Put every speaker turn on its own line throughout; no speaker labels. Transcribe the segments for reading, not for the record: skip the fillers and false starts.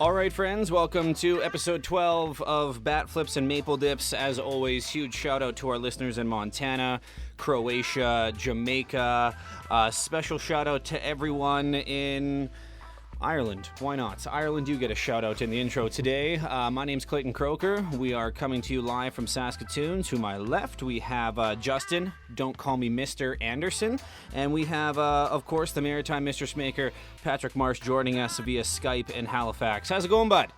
All right, friends, welcome to episode 12 of Bat Flips and Maple Dips. As always, huge shout out to our listeners in Montana, Croatia, Jamaica. Special shout out to everyone in Ireland. Why not? Ireland, you get a shout out in the intro today. My name's Clayton Croker. We are coming to you live from Saskatoon. To my left, we have Justin, don't call me Mr. Anderson. And we have, of course, the Maritime Mistress Maker, Patrick Marsh, joining us via Skype in Halifax. How's it going, bud?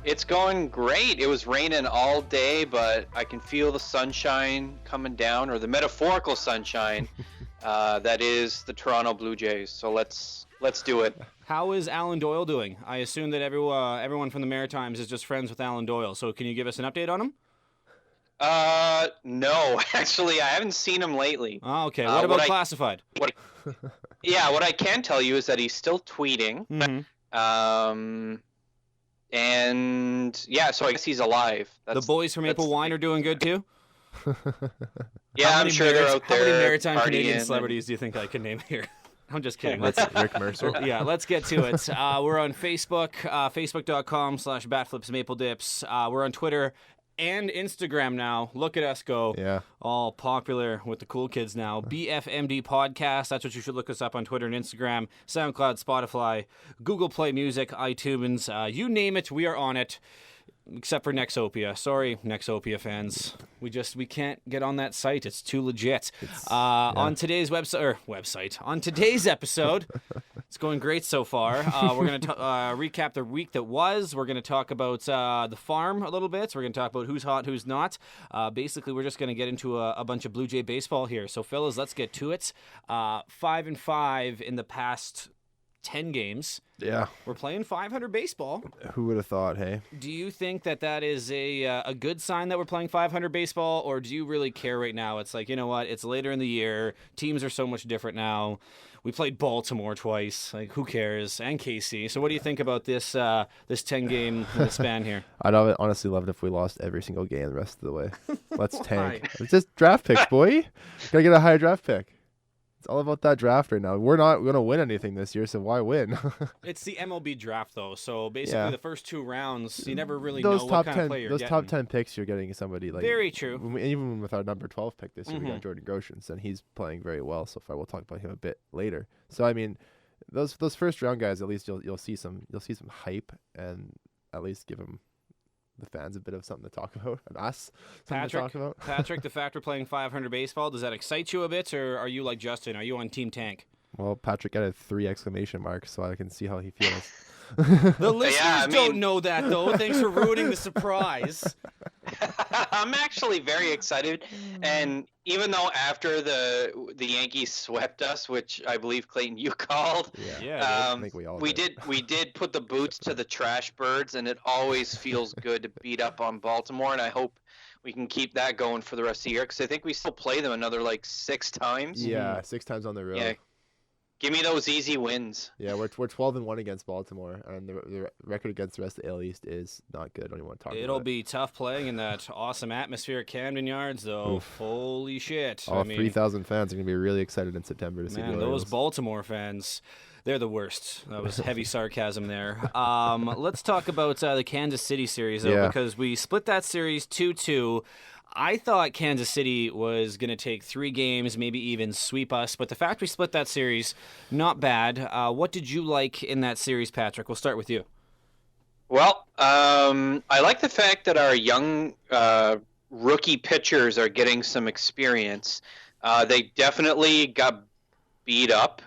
It's going great. It was raining all day, but I can feel the sunshine coming down, or the metaphorical sunshine that is the Toronto Blue Jays. So let's do it.
How is Alan Doyle doing? I assume that everyone from the Maritimes is just friends with Alan Doyle. So can you give us an update on him?
No, actually, I haven't seen him lately.
Oh, okay. What about classified?
What I can tell you is that he's still tweeting.
Mm-hmm.
And yeah, so I guess he's alive.
The boys from Maple Wine are doing good too?
Yeah, I'm sure they're out there.
How many Maritime Canadian celebrities do you think I can name here? I'm just kidding.
Rick Mercer.
Yeah, let's get to it. We're on Facebook, facebook.com/batflipsmapledips. We're on Twitter and Instagram now. Look at us go.
Yeah.
All popular with the cool kids now. BFMD Podcast. That's what you should look us up on Twitter and Instagram. SoundCloud, Spotify, Google Play Music, iTunes. You name it, we are on it. Except for Nexopia. Sorry, Nexopia fans. We can't get on that site. It's too legit. On today's on today's episode, it's going great so far. We're going to recap the week that was. We're going to talk about the farm a little bit. So we're going to talk about who's hot, who's not. Basically, we're just going to get into a bunch of Blue Jay baseball here. So, fellas, let's get to it. 5-5 in the past 10 games.
Yeah.
We're playing 500 baseball.
Who would have thought, hey?
Do you think that is a good sign that we're playing 500 baseball, or do you really care right now? It's like, you know what? It's later in the year. Teams are so much different now. We played Baltimore twice. Like, who cares? And KC. So what do you think about this 10-game span here?
I'd honestly love it if we lost every single game the rest of the way. Let's tank. It's just draft picks, boy. Gotta get a higher draft pick. It's all about that draft right now. We're not going to win anything this year, so why win?
It's the MLB draft, though. So basically, the first two rounds, you never really
know
what kind of player you're
getting.
Those
top 10 picks, you're getting somebody like...
Very true.
Even with our number 12 pick this year, we got Jordan Groshans, and he's playing very well so far. We'll talk about him a bit later. So, I mean, those first round guys, at least you'll see some hype, and at least give them... the fans a bit of something to talk about, and us something to talk about.
Patrick, the fact we're playing 500 baseball, does that excite you a bit, or are you like Justin? Are you on Team Tank?
Well, Patrick added 3 exclamation marks, so I can see how he feels.
The listeners don't know that, though. Thanks for ruining the surprise.
I'm actually very excited, and even though after the Yankees swept us, which I believe Clayton you called,
I think we
did put the boots to the trash birds, and it always feels good to beat up on Baltimore, and I hope we can keep that going for the rest of the year, because I think we still play them another 6 times.
Yeah, 6 times on the road.
Yeah. Give me those easy wins.
Yeah, we're 12-1 against Baltimore, and the record against the rest of the AL East is not good. I don't even want to talk about it.
It'll be tough playing in that awesome atmosphere at Camden Yards, though. Oof. Holy shit.
All 3,000 fans are going to be really excited in September to see the
those Baltimore fans, they're the worst. That was heavy sarcasm there. Let's talk about the Kansas City series, though, because we split that series 2-2. I thought Kansas City was going to take 3 games, maybe even sweep us, but the fact we split that series, not bad. What did you like in that series, Patrick? We'll start with you.
Well, I like the fact that our young rookie pitchers are getting some experience. They definitely got beat up.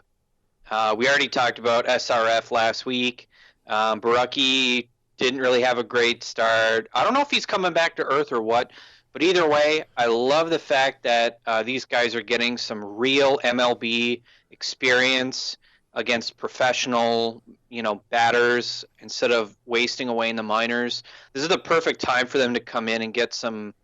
We already talked about SRF last week. Borucki didn't really have a great start. I don't know if he's coming back to earth or what. But either way, I love the fact that these guys are getting some real MLB experience against professional, batters instead of wasting away in the minors. This is the perfect time for them to come in and get some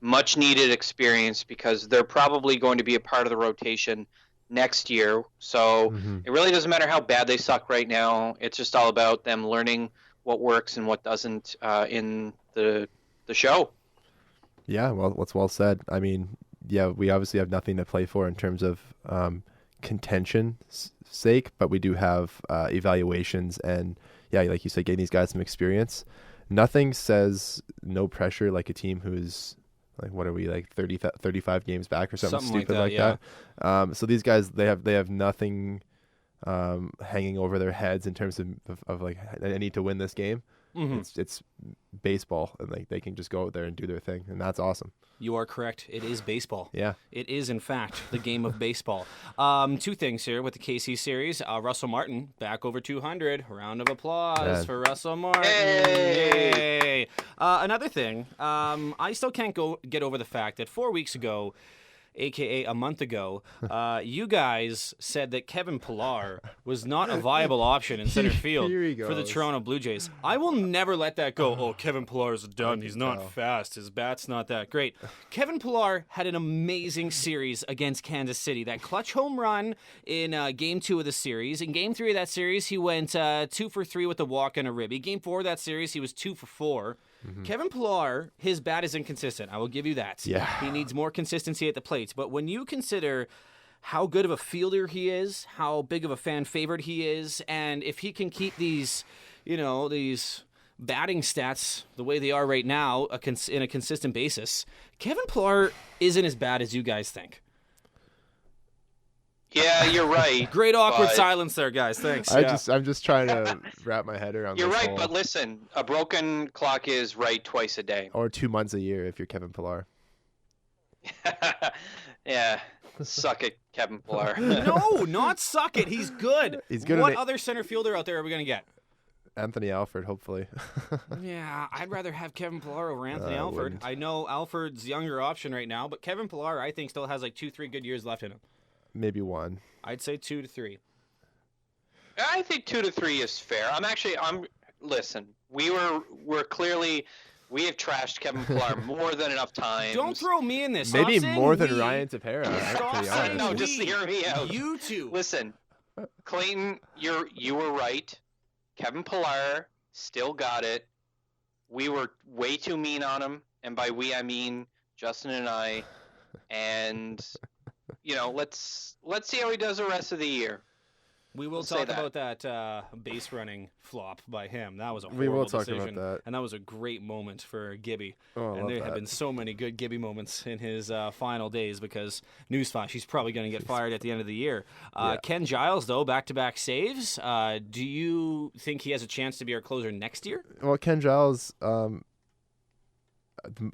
much-needed experience because they're probably going to be a part of the rotation next year. So it really doesn't matter how bad they suck right now. It's just all about them learning what works and what doesn't in the show.
Yeah, well, that's well said. I mean, we obviously have nothing to play for in terms of contention's sake, but we do have evaluations and like you said, getting these guys some experience. Nothing says no pressure like a team who's like, what are we, like 35 games back or something stupid like that. So these guys, they have nothing hanging over their heads in terms of like, I need to win this game. It's baseball, and like they can just go out there and do their thing, and that's awesome.
You are correct. It is baseball.
Yeah.
It is, in fact, the game of baseball. Two things here with the KC series. Russell Martin, back over 200. Round of applause for Russell Martin. Yay! Another thing, I still can't get over the fact that 4 weeks ago, a.k.a. a month ago, you guys said that Kevin Pillar was not a viable option in center field for the Toronto Blue Jays. I will never let that go. Oh, Kevin Pillar is done. He's not fast. His bat's not that great. Kevin Pillar had an amazing series against Kansas City. That clutch home run in Game 2 of the series. In Game 3 of that series, he went 2 for 3 with a walk and a ribby. Game 4 of that series, he was 2 for 4. Kevin Pillar, his bat is inconsistent. I will give you that.
Yeah.
He needs more consistency at the plate. But when you consider how good of a fielder he is, how big of a fan favorite he is, and if he can keep these, these batting stats the way they are right now in a consistent basis, Kevin Pillar isn't as bad as you guys think.
Yeah, you're right.
Great awkward silence there, guys. Thanks.
I'm just trying to wrap my head around.
You're right, but listen, a broken clock is right twice a day.
Or 2 months a year if you're Kevin Pillar.
Yeah, suck it, Kevin Pillar.
No, not suck it. He's good.
He's good.
What other center fielder out there are we gonna get?
Anthony Alford, hopefully.
Yeah, I'd rather have Kevin Pillar over Anthony Alford. I know Alford's younger option right now, but Kevin Pillar, I think, still has like 2-3 good years left in him.
Maybe 1.
I'd say 2 to 3.
I think 2 to 3 is fair. Listen, we have trashed Kevin Pillar more than enough times.
Don't throw me in this.
Maybe more than Ryan Tepera.
No, just hear me out.
You two.
Listen, Clayton, you were right. Kevin Pillar still got it. We were way too mean on him, and by we I mean Justin and I. And let's see how he does the rest of the year.
We will talk about that base running flop by him. That was a horrible
We will
decision,
talk about that.
And that was a great moment for Gibby.
Oh,
and there have been so many good Gibby moments in his final days because, newsflash, he's probably going to get fired at the end of the year. Ken Giles, though, back-to-back saves. Do you think he has a chance to be our closer next year?
Well, Ken Giles,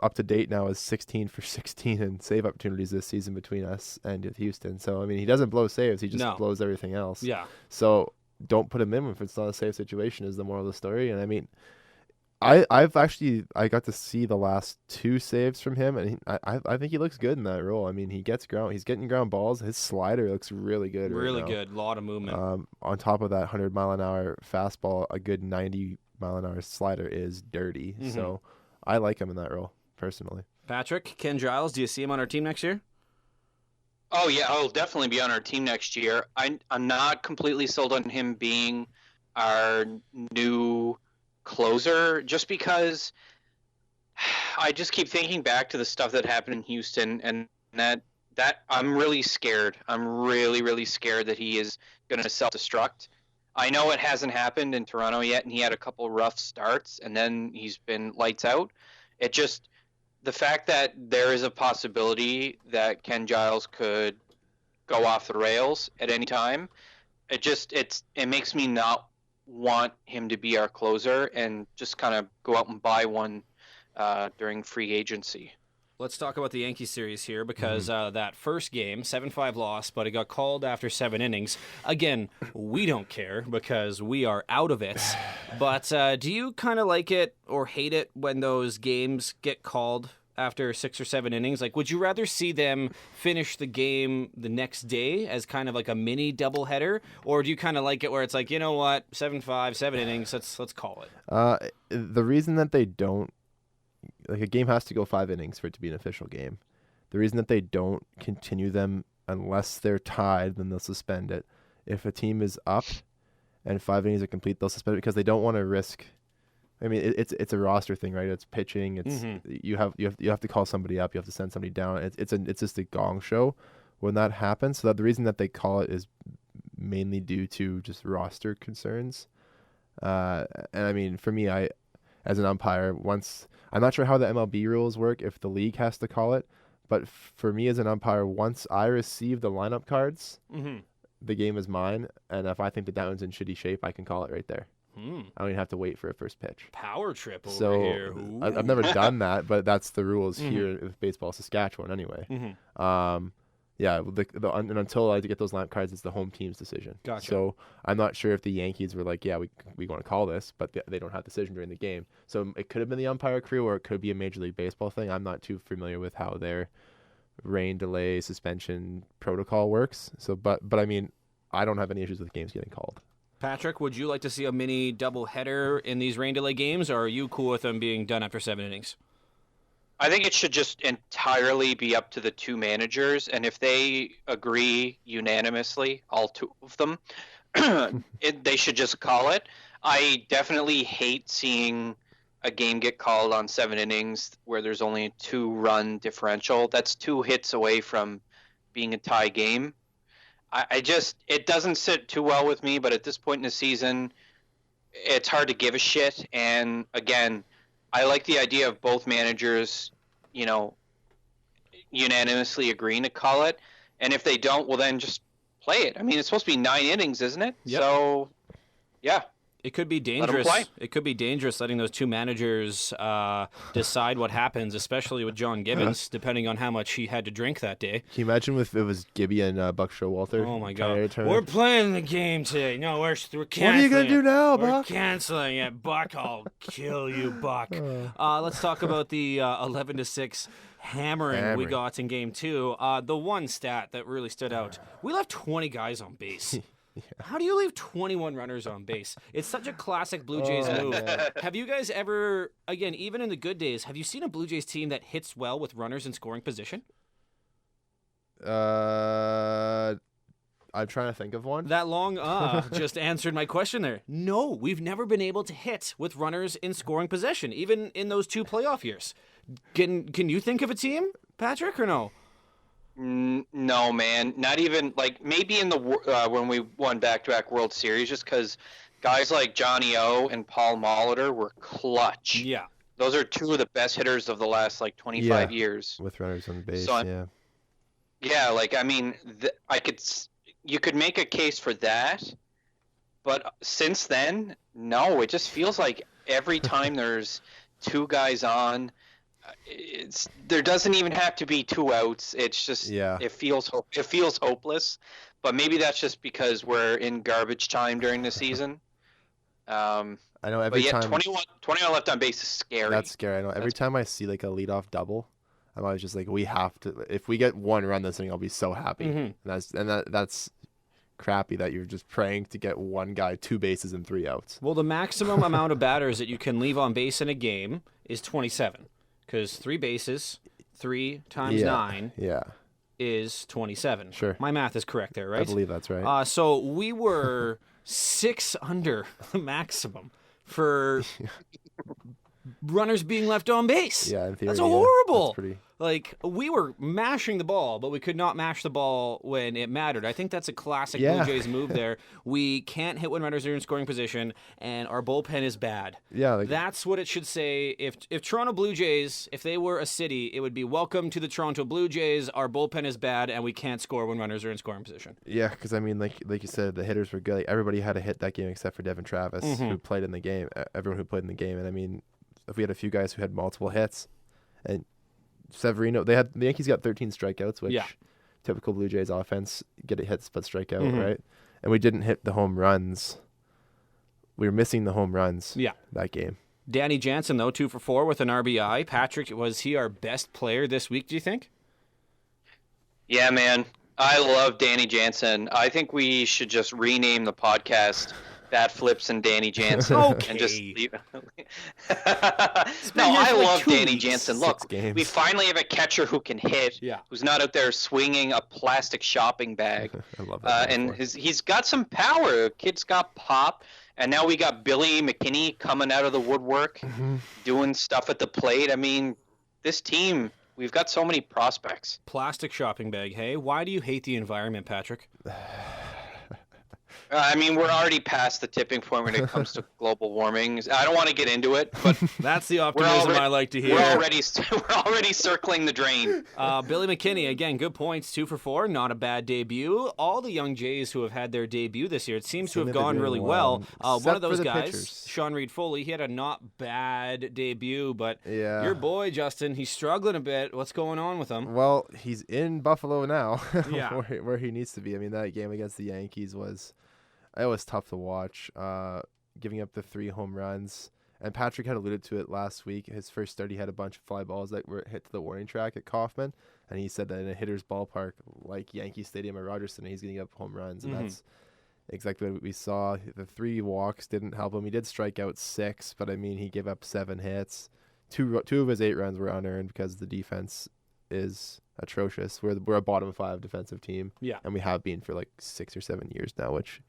up to date now, is 16 for 16 in save opportunities this season between us and Houston. So, I mean, he doesn't blow saves. He just blows everything else.
Yeah.
So don't put him in if it's not a save situation is the moral of the story. And, I mean, I got to see the last 2 saves from him, and I think he looks good in that role. I mean, he's getting ground balls. His slider looks really good.
Really
right
good. A lot of movement.
On top of that 100-mile-an-hour fastball, a good 90-mile-an-hour slider is dirty. Mm-hmm. So I like him in that role, personally.
Patrick, Ken Giles, do you see him on our team next year?
Oh, yeah, I'll definitely be on our team next year. I'm not completely sold on him being our new closer just because I just keep thinking back to the stuff that happened in Houston, and that I'm really scared. I'm really, really scared that he is going to self-destruct. I know it hasn't happened in Toronto yet, and he had a couple rough starts, and then he's been lights out. It just, the fact that there is a possibility that Ken Giles could go off the rails at any time, it makes me not want him to be our closer and just kind of go out and buy one during free agency.
Let's talk about the Yankee series here because that first game, 7-5 loss, but it got called after 7 innings. Again, we don't care because we are out of it. But do you kind of like it or hate it when those games get called after 6 or 7 innings? Like, would you rather see them finish the game the next day as kind of like a mini doubleheader, or do you kind of like it where it's like, you know what, 7-5, 7 innings, let's call it?
The reason that they don't, like, a game has to go 5 innings for it to be an official game. The reason that they don't continue them unless they're tied, then they'll suspend it. If a team is up and 5 innings are complete, they'll suspend it because they don't want to risk. I mean, it's a roster thing, right? It's pitching. It's you have to call somebody up. You have to send somebody down. It's just a gong show when that happens. So that the reason that they call it is mainly due to just roster concerns. And I mean, for me, as an umpire, I'm not sure how the MLB rules work if the league has to call it, but for me as an umpire, once I receive the lineup cards, the game is mine, and if I think the down's in shitty shape, I can call it right there. I don't even have to wait for a first pitch.
Power trip over here.
I've never done that, but that's the rules here with baseball Saskatchewan anyway. And until I get those lineup cards, it's the home team's decision.
Gotcha.
So I'm not sure if the Yankees were like, yeah, we want to call this, but they don't have decision during the game. So it could have been the umpire crew, or it could be a Major League Baseball thing. I'm not too familiar with how their rain delay suspension protocol works. So, but I mean, I don't have any issues with games getting called.
Patrick, would you like to see a mini doubleheader in these rain delay games, or are you cool with them being done after 7 innings?
I think it should just entirely be up to the two managers, and if they agree unanimously, all two of them, they should just call it. I definitely hate seeing a game get called on 7 innings where there's only a 2-run differential. That's 2 hits away from being a tie game. It doesn't sit too well with me, but at this point in the season, it's hard to give a shit. And again, I like the idea of both managers, unanimously agreeing to call it. And if they don't, well, then just play it. I mean, it's supposed to be 9 innings, isn't it?
Yep.
So, yeah.
It could be dangerous. It could be dangerous letting those two managers decide what happens, especially with John Gibbons, depending on how much he had to drink that day.
Can you imagine if it was Gibby and Buck Showalter?
Oh my God! We're playing the game today. No, we're canceling.
What are you gonna do now, Buck?
We're canceling it, Buck. I'll kill you, Buck. Let's talk about the 11-6 hammering we got in Game 2. The one stat that really stood out: we left 20 guys on base. Yeah. How do you leave 21 runners on base? It's such a classic Blue Jays move. Have you guys ever, again, even in the good days, have you seen a Blue Jays team that hits well with runners in scoring position?
I'm trying to think of one.
That long just answered my question there. No, we've never been able to hit with runners in scoring possession, even in those 2 playoff years. Can you think of a team, Patrick, or no?
No, man. Not even maybe in the when we won back-to-back World Series, just because guys like Johnny O and Paul Molitor were clutch.
Yeah,
those are 2 of the best hitters of the last 25 years
with runners on base.
So
I
mean, you could make a case for that, but since then, no. It just feels like every time there's 2 guys on. There doesn't even have to be 2 outs. It's just it feels hopeless. But maybe that's just because we're in garbage time during the season.
I know every time
21 left on base is scary.
That's scary. I know every time I see a leadoff double, I'm always just like, we have to. If we get 1 run this inning, I'll be so happy. And that's crappy that you're just praying to get 1 guy 2 bases and 3 outs.
Well, the maximum amount of batters that you can leave on base in a game is 27. Because 3 bases, 3 times 9 is 27.
Sure.
My math is correct there, right?
I believe that's right.
So we were 6 under the maximum for runners being left on base.
Yeah, in theory.
That's horrible.
That's pretty...
we were mashing the ball, but we could not mash the ball when it mattered. I think that's a classic Blue Jays move there. We can't hit when runners are in scoring position, and our bullpen is bad.
Yeah,
that's what it should say. If Toronto Blue Jays, if they were a city, it would be welcome to the Toronto Blue Jays. Our bullpen is bad, and we can't score when runners are in scoring position.
Yeah, because I mean, like you said, the hitters were good. Everybody had a hit that game except for Devin Travis, who played in the game. Everyone who played in the game, and I mean, if we had a few guys who had multiple hits, and Severino, the Yankees got 13 strikeouts, which typical Blue Jays offense, get a hit but strike out, right? And we didn't hit the home runs. We were missing the home runs that game.
Danny Jansen, though, 2 for 4 with an RBI. Patrick, was he our best player this week, do you think?
Yeah, man. I love Danny Jansen. I think we should just rename the podcast Bat Flips and Danny Jansen.
Okay.
And just leave. No, I love Danny Jansen. Look, we finally have a catcher who can hit, who's not out there swinging a plastic shopping bag.
I love that.
And he's got some power. Kid's got pop. And now we got Billy McKinney coming out of the woodwork, doing stuff at the plate. I mean, this team We've got so many prospects.
Plastic shopping bag, hey? Why do you hate the environment, Patrick?
I mean, we're already past the tipping point when it comes to global warming. I don't want to get into it, but
That's the optimism I like to hear.
we're already circling the drain.
Billy McKinney, again, good points, 2 for 4, not a bad debut. All the young Jays who have had their debut this year, it seems to have gone really well. One of those guys,
pitchers.
Sean Reid-Foley, he had a not bad debut, but
Yeah.
your boy, Justin, he's struggling a bit. What's going on with him?
Well, he's in Buffalo now,
Yeah.
where he needs to be. I mean, that game against the Yankees was tough to watch. Giving up the 3 home runs, and Patrick had alluded to it last week. His first start, he had a bunch of fly balls that were hit to the warning track at Kauffman, and he said that in a hitter's ballpark like Yankee Stadium at Rogerson, he's getting up home runs, and that's exactly what we saw. The 3 walks didn't help him. He did strike out 6, but I mean, he gave up 7 hits. Two of his 8 runs were unearned because the defense is atrocious. We're a bottom 5 defensive team,
Yeah.
and we have been for like 6 or 7 years now, which,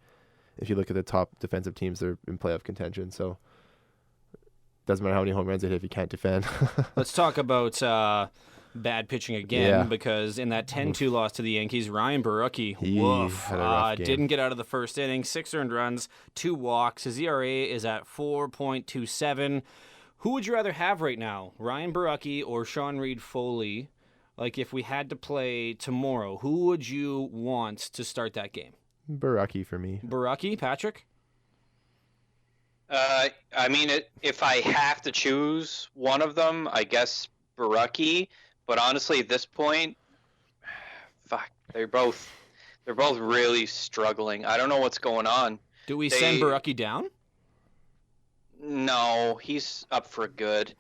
if you look at the top defensive teams, they're in playoff contention. So doesn't matter how many home runs they hit if you can't defend.
Let's talk about bad pitching again,
Yeah.
because in that 10-2 loss to the Yankees, Ryan Borucki,
He had a rough game.
didn't get out of the first inning, 6 earned runs, 2 walks. His ERA is at 4.27. Who would you rather have right now, Ryan Borucki or Sean Reid-Foley? Like, if we had to play tomorrow, who would you want to start that game?
Borucki for me.
Borucki, Patrick?
I mean, if I have to choose one of them, I guess Borucki. But honestly, at this point, fuck, they're both really struggling. I don't know what's going on.
Do we send Borucki down?
No, he's up for good.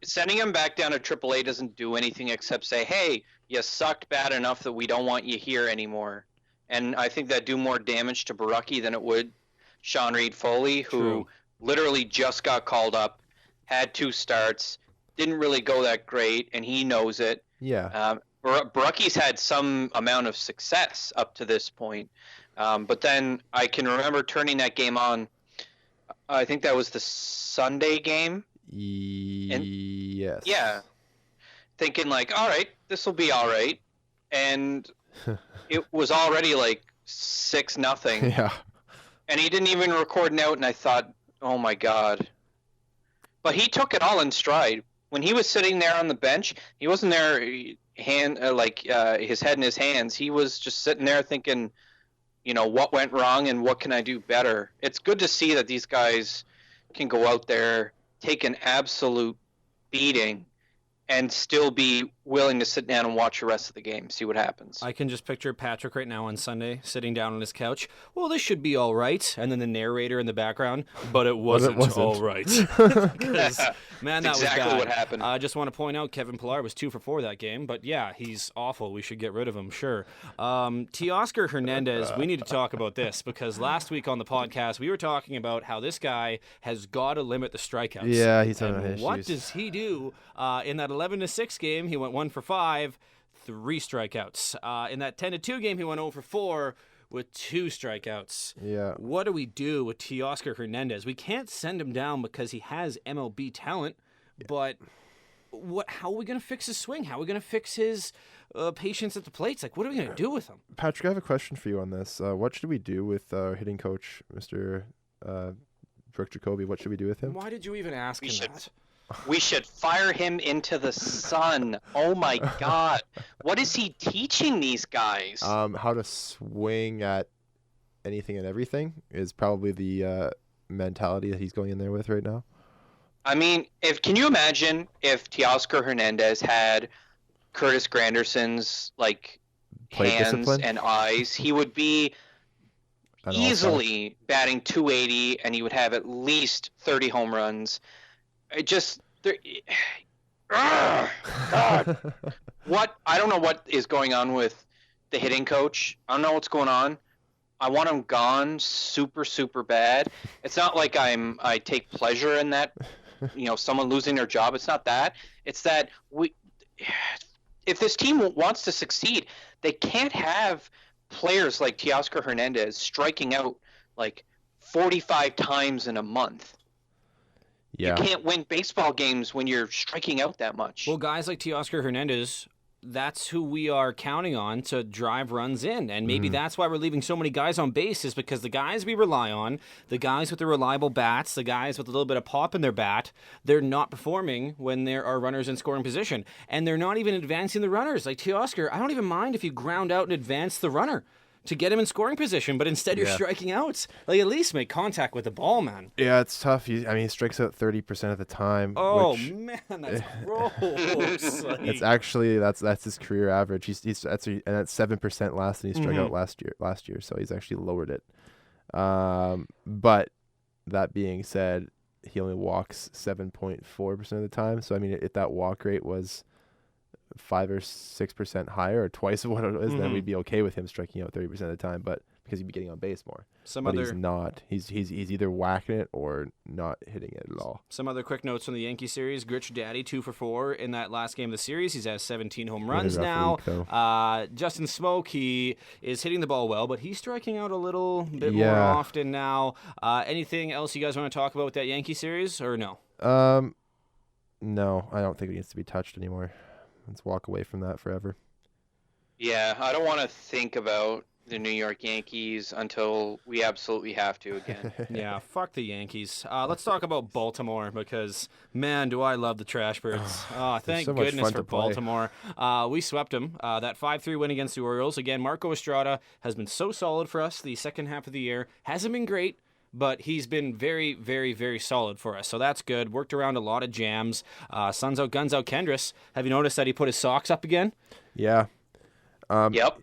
Sending him back down to AAA doesn't do anything except say, hey, you sucked bad enough that we don't want you here anymore. And I think that'd do more damage to Borucki than it would Sean Reid-Foley, who
True.
literally just got called up, had 2 starts, didn't really go that great, and he knows it.
Yeah.
Borucki's had some amount of success up to this point. But then I can remember turning that game on. I think that was the Sunday game.
Yes.
Yeah. Thinking like, all right, this will be all right. And it was already like 6-0.
Yeah.
And he didn't even record an out, and I thought, oh my God. But he took it all in stride. When he was sitting there on the bench, he wasn't there his head in his hands. He was just sitting there thinking, what went wrong and what can I do better? It's good to see that these guys can go out there, take an absolute beating, and still be willing to sit down and watch the rest of the game, see what happens.
I can just picture Patrick right now on Sunday sitting down on his couch. Well, this should be all right. And then the narrator in the background, but it wasn't, all right. 'Cause, man, that
exactly
was bad.
what happened.
I just want to point out Kevin Pillar was 2 for 4 that game. But yeah, he's awful. We should get rid of him, sure. Teoscar Hernandez, we need to talk about this because last week on the podcast, we were talking about how this guy has got to limit the strikeouts.
Yeah, he's having
and
issues.
what does he do? In that 11-6 game, he went 1 for 5, 3 strikeouts. In that 10-2 game, he went 0 for 4 with 2 strikeouts.
Yeah.
What do we do with Teoscar Hernandez? We can't send him down because he has MLB talent, but how are we going to fix his swing? How are we going to fix his patience at the plates? Like, what are we going to do with him?
Patrick, I have a question for you on this. What should we do with our hitting coach, Mr. Brooke Jacoby? What should we do with him?
Why did you even ask him that?
We should fire him into the sun. Oh my God. What is he teaching these guys?
How to swing at anything and everything is probably the mentality that he's going in there with right now.
I mean, can you imagine if Teoscar Hernandez had Curtis Granderson's
Plate
hands
discipline?
and eyes? He would be easily batting 280, and he would have at least 30 home runs. God. I don't know what is going on with the hitting coach. I don't know what's going on. I want him gone super, super bad. It's not like I take pleasure in that, someone losing their job. It's not that. It's that if this team wants to succeed, they can't have players like Teoscar Hernandez striking out 45 times in a month.
Yeah.
You can't win baseball games when you're striking out that much.
Well, guys like Teoscar Hernandez, that's who we are counting on to drive runs in. And maybe that's why we're leaving so many guys on base, is because the guys we rely on, the guys with the reliable bats, the guys with a little bit of pop in their bat, they're not performing when there are runners in scoring position. And they're not even advancing the runners. Like Teoscar, I don't even mind if you ground out and advance the runner to get him in scoring position, but instead you're striking out. Like, at least make contact with the ball, man.
Yeah, it's tough. He strikes out 30% of the time.
Oh, man, that's gross. Like,
It's actually that's his career average. He's that's 7% less than he struck out last year. So he's actually lowered it. But that being said, he only walks 7.4% of the time. So I mean, if that walk rate was 5 or 6% higher, or twice of what it is, then we'd be okay with him striking out 30% of the time. But because he'd be getting on base more. He's not. He's either whacking it or not hitting it at all.
Some other quick notes from the Yankee series. Gritch Daddy 2 for 4 in that last game of the series. He's has 17 home runs now. Justin Smoke, he is hitting the ball well, but he's striking out a little bit more often now. Anything else you guys want to talk about with that Yankee series, or no?
No, I don't think it needs to be touched anymore. Let's walk away from that forever.
Yeah, I don't want to think about the New York Yankees until we absolutely have to again.
Yeah, fuck the Yankees. Let's talk about Baltimore, because, man, do I love the Trash Birds. Thank goodness for Baltimore. We swept them. That 5-3 win against the Orioles. Again, Marco Estrada has been so solid for us the second half of the year. Hasn't been great, but he's been very, very, very solid for us. So that's good. Worked around a lot of jams. Suns out, guns out, Kendrys. Have you noticed that he put his socks up again?
Yeah.
Yep.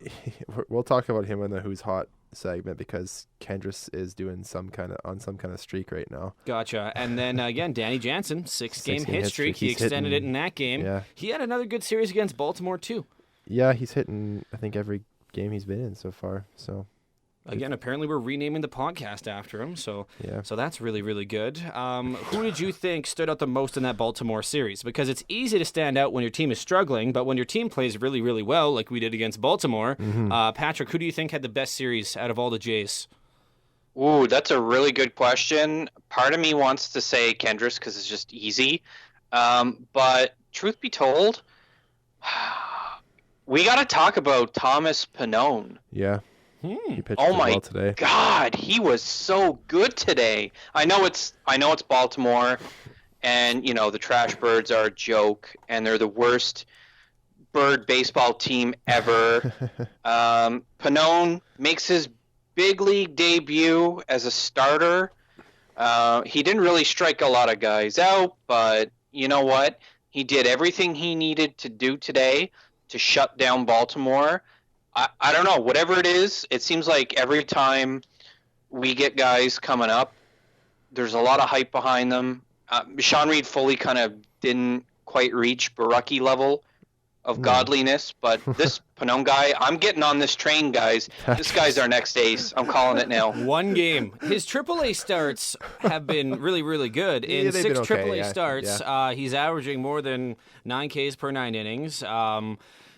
We'll talk about him in the Who's Hot segment, because Kendrys is doing some kind of streak right now.
Gotcha. And then again, Danny Jansen, six-game hit streak. He extended it in that game.
Yeah.
He had another good series against Baltimore too.
Yeah, he's hitting, I think, every game he's been in so far. So
again, apparently we're renaming the podcast after him, so that's really, really good. Who did you think stood out the most in that Baltimore series? Because it's easy to stand out when your team is struggling, but when your team plays really, really well, like we did against Baltimore, Patrick, who do you think had the best series out of all the Jays?
Ooh, that's a really good question. Part of me wants to say Kendrys because it's just easy. But truth be told, we got to talk about Thomas Pannone.
Yeah. He pitched
my
well today.
God, he was so good today. I know it's Baltimore, and the Trash Birds are a joke, and they're the worst bird baseball team ever. Pannone makes his big league debut as a starter. He didn't really strike a lot of guys out, but you know what? He did everything he needed to do today to shut down Baltimore. I don't know. Whatever it is, it seems like every time we get guys coming up, there's a lot of hype behind them. Sean Reid-Foley kind of didn't quite reach Borucki level of godliness, but this Pannone guy, I'm getting on this train, guys. This guy's our next ace. I'm calling it now.
One game. His AAA starts have been really, really good. In 6 AAA starts, he's averaging more than 9 Ks per 9 innings.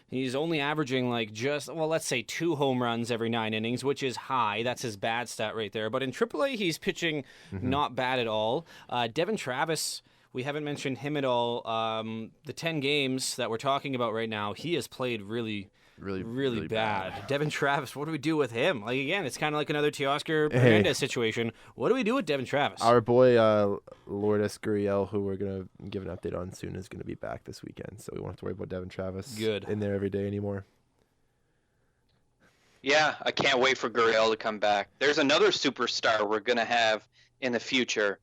He's only averaging let's say 2 home runs every 9 innings, which is high. That's his bad stat right there. But in AAA, he's pitching not bad at all. Devin Travis, we haven't mentioned him at all. The 10 games that we're talking about right now, he has played really bad. Devin Travis, what do we do with him? Like, again, it's kind of like another Teoscar Hernandez situation. What do we do with Devin Travis?
Our boy Lourdes Gurriel, who we're gonna give an update on soon, is gonna be back this weekend, so we won't have to worry about Devin Travis in there every day anymore.
Yeah, I can't wait for Gurriel to come back. There's another superstar we're gonna have in the future.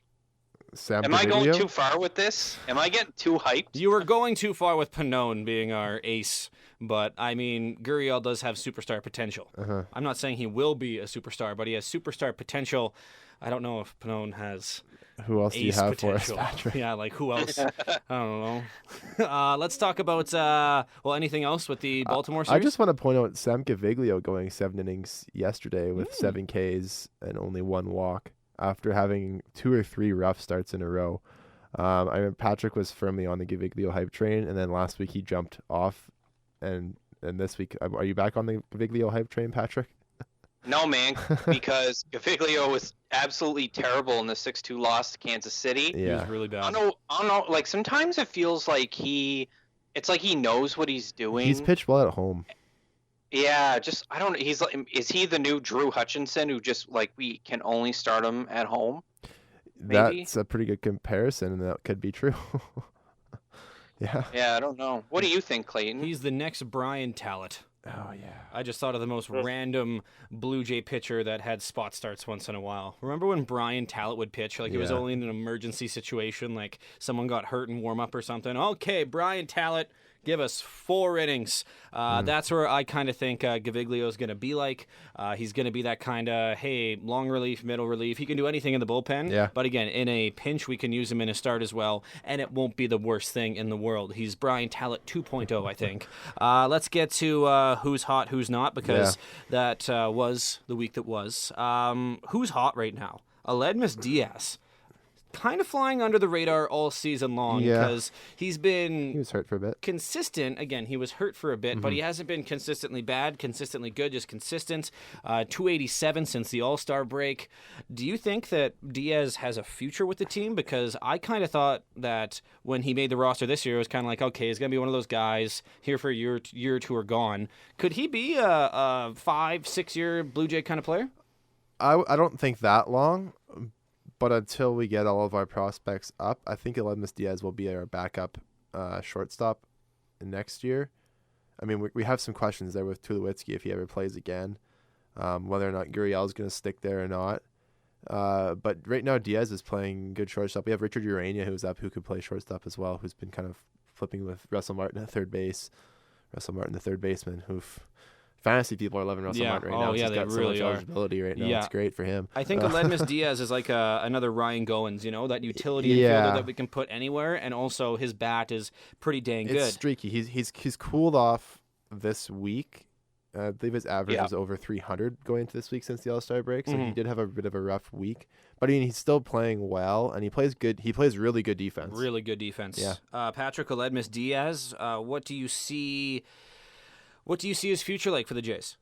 Am I going too far with this? Am I getting too hyped?
You were going too far with Pannone being our ace, but I mean, Gurriel does have superstar potential. I'm not saying he will be a superstar, but he has superstar potential. I don't know if Pannone has.
Who else do you have
potential.
for us, Patrick?
Yeah, like who else? I don't know. Let's talk about anything else with the Baltimore series?
I just want to point out Sam Gaviglio going 7 innings yesterday with 7 Ks and only 1 walk, after having 2 or 3 rough starts in a row. I mean, Patrick was firmly on the Gaviglio hype train, and then last week he jumped off, and this week, are you back on the Gaviglio hype train, Patrick?
No, man, because Gaviglio was absolutely terrible in the 6-2 loss to Kansas City.
He was
Yeah.
really bad.
I don't know. Like, sometimes it feels like it's like he knows what he's doing.
He's pitched well at home.
Yeah, just I don't. He's like, is he the new Drew Hutchinson who just like we can only start him at home? Maybe?
That's a pretty good comparison, and that could be true. Yeah.
Yeah, I don't know. What do you think, Clayton?
He's the next Brian Talent.
Oh yeah.
I just thought of the most random Blue Jay pitcher that had spot starts once in a while. Remember when Brian Talent would pitch? Like, it was
Yeah.
only in an emergency situation, like someone got hurt in warm-up or something. Okay, Brian Talent, give us 4 innings. That's where I kind of think Gaviglio is going to be like. He's going to be that kind of, hey, long relief, middle relief. He can do anything in the bullpen.
Yeah.
But again, in a pinch, we can use him in a start as well, and it won't be the worst thing in the world. He's Brian Talent 2.0, I think. Let's get to who's hot, who's not, because that was the week that was. Who's hot right now? Aledmus Diaz. Kind of flying under the radar all season long because he's been
He was hurt for a bit.
consistent. Again, he was hurt for a bit, but he hasn't been consistently bad, consistently good, just consistent. 287 since the All-Star break. Do you think that Diaz has a future with the team? Because I kind of thought that when he made the roster this year, it was kind of like, okay, he's going to be one of those guys here for a year or two are gone. Could he be a 5-6 year Blue Jay kind of player?
I don't think that long, but until we get all of our prospects up, I think Aledmus Diaz will be our backup shortstop next year. I mean, we have some questions there with Tulowitzki if he ever plays again, whether or not Gurriel is going to stick there or not. But right now, Diaz is playing good shortstop. We have Richard Urania, who's up, who could play shortstop as well, who's been kind of flipping with Russell Martin at third base. Russell Martin, the third baseman, fantasy people are loving Russell Martin right now.
Yeah,
He's
they
got
really
so
are.
much eligibility right now.
Yeah.
It's great for him.
I think Aledmus Diaz is like another Ryan Goins, that utility infielder that we can put anywhere, and also his bat is pretty dang good.
It's streaky. He's cooled off this week. I believe his average was over 300 going into this week since the All-Star break, so he did have a bit of a rough week. But I mean, he's still playing well, and he plays good. He plays really good defense.
Really good defense.
Yeah.
Patrick Aledmus Diaz, what do you see? What do you see his future like for the Jays?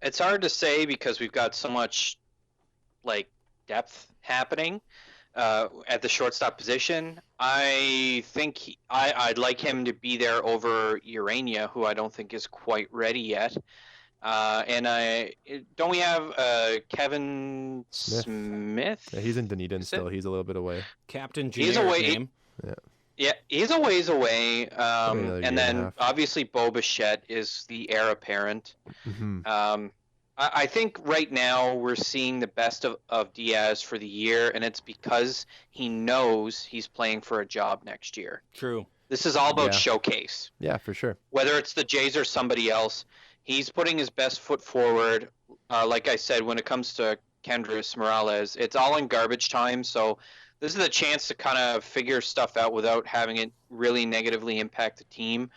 It's hard to say because we've got so much like depth happening at the shortstop position. I think I'd like him to be there over Urania, who I don't think is quite ready yet. Don't we have Kevin Smith?
Yeah, he's in Dunedin still. He's a little bit away.
Captain
He's
generic
away.
name.
Yeah, he's a ways away.
Another year
And
and a
then
half.
obviously Bo Bichette is the heir apparent.
Mm-hmm.
I think right now we're seeing the best of Diaz for the year, and it's because he knows he's playing for a job next year.
True.
This is all about
Yeah.
showcase.
Yeah, for sure.
Whether it's the Jays or somebody else, he's putting his best foot forward. Like I said, when it comes to Kendrys Morales, it's all in garbage time, so this is a chance to kind of figure stuff out without having it really negatively impact the team.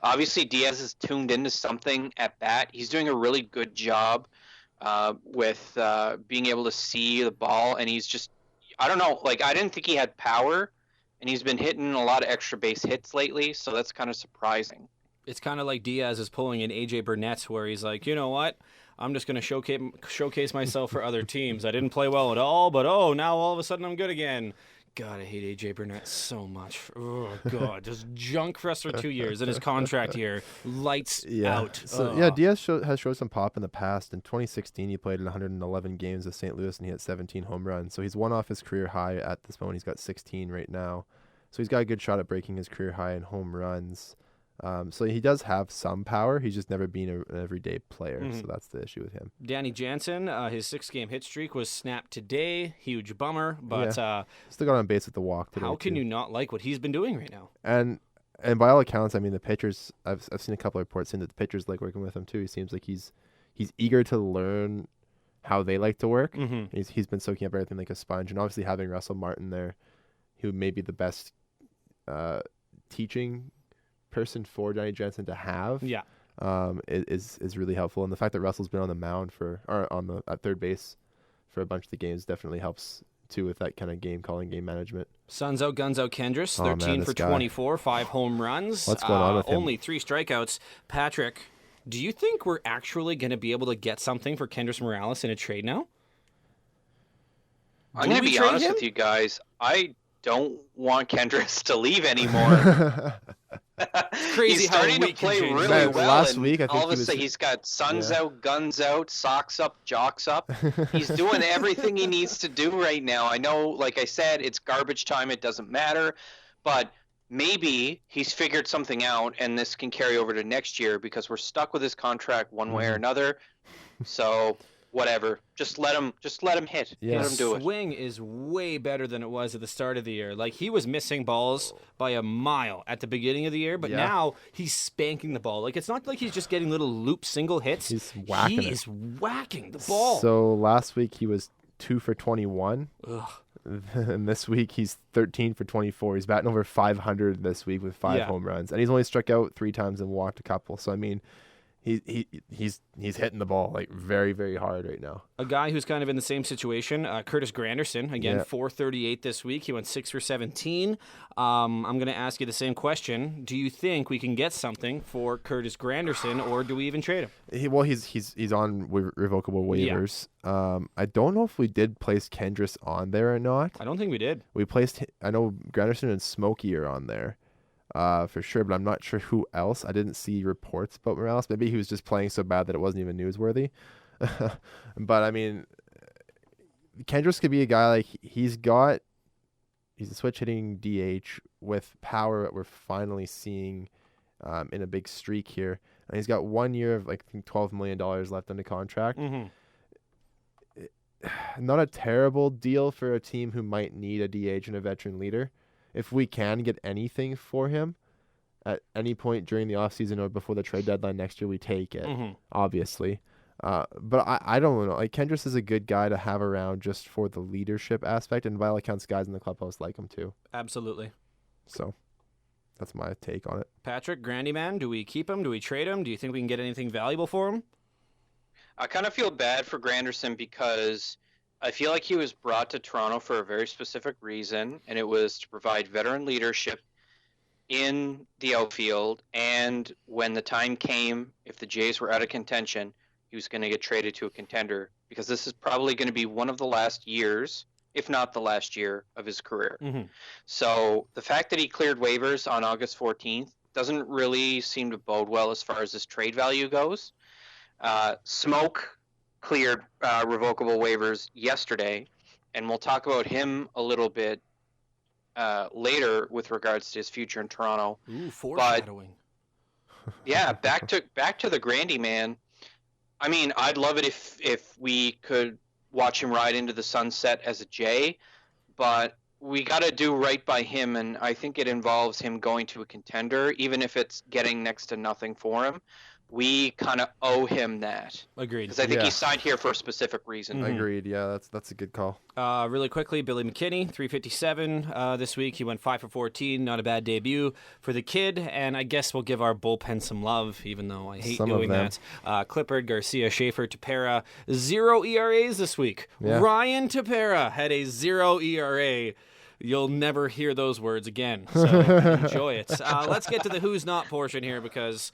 Obviously, Diaz is tuned into something at bat. He's doing a really good job with being able to see the ball, and he's just, I don't know, like I didn't think he had power, and he's been hitting a lot of extra base hits lately, so that's kind of surprising.
It's kind of like Diaz is pulling an AJ Burnett, where he's like, you know what? I'm just going to showcase myself for other teams. I didn't play well at all, but now all of a sudden I'm good again. God, I hate AJ Burnett so much. Oh, God. Just junk for us for 2 years. And his contract here, lights out.
So, Diaz has showed some pop in the past. In 2016, he played in 111 games with St. Louis, and he had 17 home runs. So he's one off his career high at this moment. He's got 16 right now. So he's got a good shot at breaking his career high in home runs. So he does have some power. He's just never been an everyday player, so that's the issue with him.
Danny Jansen, his 6-game hit streak was snapped today. Huge bummer, but
still got on base with the walk today.
How can you not like what he's been doing right now?
And by all accounts, I mean the pitchers. I've seen a couple of reports saying that the pitchers like working with him too. He seems like he's eager to learn how they like to work.
Mm-hmm.
He's been soaking up everything like a sponge, and obviously having Russell Martin there, who may be the best teaching person for Danny Jansen to have, is really helpful. And the fact that Russell's been on the mound at third base for a bunch of the games definitely helps too with that kind of game calling, game management.
Suns out, guns out Kendrys, 13 for 24, 5 home runs.
What's going on with him?
Only 3 strikeouts. Patrick, Do you think we're actually going to be able to get something for Kendrys Morales in a trade now?
I'm going to be honest with you guys. I don't want Kendrys to leave anymore.
Crazy
he's starting to play really well.
Last week, I think
all of a sudden he's got suns out, guns out, socks up, jocks up. He's doing everything he needs to do right now. I know, like I said, it's garbage time. It doesn't matter. But maybe he's figured something out, and this can carry over to next year because we're stuck with his contract one way or another. So whatever, just let him hit.
Yeah.
Let him do it.
Swing is way better than it was at the start of the year. Like, he was missing balls by a mile at the beginning of the year, but now he's spanking the ball. Like, it's not like he's just getting little loop single hits.
He's whacking
He is whacking the ball.
So last week he was 2 for 21.
Ugh.
And this week he's 13 for 24. He's batting over 500 this week with 5 home runs, and he's only struck out 3 times and walked a couple. So I mean, he's hitting the ball like very, very hard right now.
A guy who's kind of in the same situation, Curtis Granderson, again, 438 this week. He went 6 for 17. I'm going to ask you the same question. Do you think we can get something for Curtis Granderson, or do we even trade him?
He's on revocable waivers. I don't know if we did place Kendrys on there or not.
I don't think we did.
We placed, I know Granderson and Smokey are on there. For sure, but I'm not sure who else. I didn't see reports about Morales. Maybe he was just playing so bad that it wasn't even newsworthy. But I mean, Kendrys could be a guy like he's a switch hitting DH with power that we're finally seeing in a big streak here. And he's got 1 year of like I think $12 million left on the contract. Not a terrible deal for a team who might need a DH and a veteran leader. If we can get anything for him at any point during the offseason or before the trade deadline next year, we take it, obviously. But I don't know. Like, Kendrys is a good guy to have around just for the leadership aspect, and by all accounts, guys in the clubhouse like him too.
Absolutely.
So that's my take on it.
Patrick, Grandy man, do we keep him? Do we trade him? Do you think we can get anything valuable for him?
I kind of feel bad for Granderson because I feel like he was brought to Toronto for a very specific reason, and it was to provide veteran leadership in the outfield. And when the time came, if the Jays were out of contention, he was going to get traded to a contender because this is probably going to be one of the last years, if not the last year, of his career. So the fact that he cleared waivers on August 14th doesn't really seem to bode well as far as his trade value goes. Smoke cleared revocable waivers yesterday, and we'll talk about him a little bit later with regards to his future in Toronto.
Ooh, foreshadowing.
Yeah, back to the Grandy man. I mean, I'd love it if we could watch him ride into the sunset as a Jay, but we got to do right by him, and I think it involves him going to a contender, even if it's getting next to nothing for him. We kind of owe him that.
Agreed.
Because I think he signed here for a specific reason.
Agreed. Yeah, that's a good call.
Really quickly, Billy McKinney, 357 this week. He went 5 for 14. Not a bad debut for the kid. And I guess we'll give our bullpen some love, even though I hate doing that. Clippard, Garcia, Schaefer, Tepera, 0 ERAs this week.
Yeah.
Ryan Tepera had a 0 ERA. You'll never hear those words again. So enjoy it. Let's get to the who's not portion here because